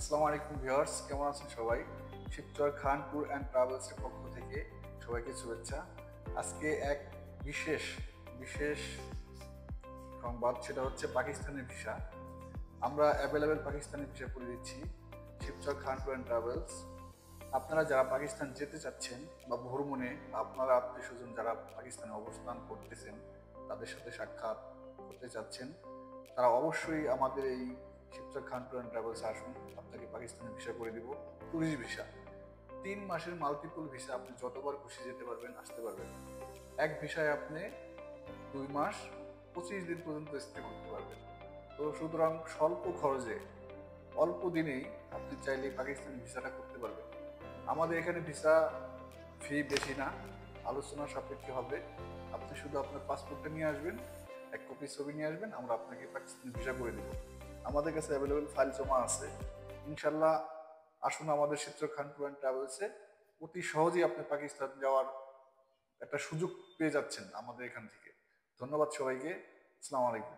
আসসালামু আলাইকুম ভিউয়ার্স, কেমন আছেন সবাই? শিবচর খান ট্যুর অ্যান্ড ট্রাভেলসের পক্ষ থেকে সবাইকে শুভেচ্ছা। আজকে এক বিশেষ বিশেষ সংবাদ, সেটা হচ্ছে পাকিস্তানের ভিসা। আমরা অ্যাভেলেবেল পাকিস্তানি ভিসা করে দিচ্ছি শিবচর খান ট্যুর অ্যান্ড ট্রাভেলস। আপনারা যারা পাকিস্তান যেতে চাচ্ছেন বা ভ্রমণে, বা আপনারা আত্মীয় স্বজন যারা পাকিস্তানে অবস্থান করতেছেন, তাদের সাথে সাক্ষাৎ করতে চাচ্ছেন, তারা অবশ্যই আমাদের এই শিবচর খান ট্যুর অ্যান্ড ট্রাভেলস আসুন। আপনাকে পাকিস্তানের ভিসা করে দিব, ট্যুরিস্ট ভিসা। 3 মাসের মাল্টিপল ভিসা, আপনি যতবার খুশি যেতে পারবেন, আসতে পারবেন। এক ভিসায় আপনি 2 মাস 25 দিন পর্যন্ত স্টে করতে পারবেন। তো সুতরাং স্বল্প খরচে অল্প দিনেই আপনি চাইলে পাকিস্তানি ভিসাটা করতে পারবেন। আমাদের এখানে ভিসা ফি বেশি না, আলোচনা সাপেক্ষে হবে। আপনি শুধু আপনার পাসপোর্টটা নিয়ে আসবেন, 1 কপি ছবি নিয়ে আসবেন, আমরা আপনাকে পাকিস্তানি ভিসা করে দেব। আমাদের কাছে অ্যাভেলেবেল ফাইল জমা আছে। ইনশাল্লাহ আসুন আমাদের শিবচর খান ট্যুর অ্যান্ড ট্রাভেলসে। অতি সহজেই আপনি পাকিস্তান যাওয়ার একটা সুযোগ পেয়ে যাচ্ছেন আমাদের এখান থেকে। ধন্যবাদ সবাইকে। আসসালামু আলাইকুম।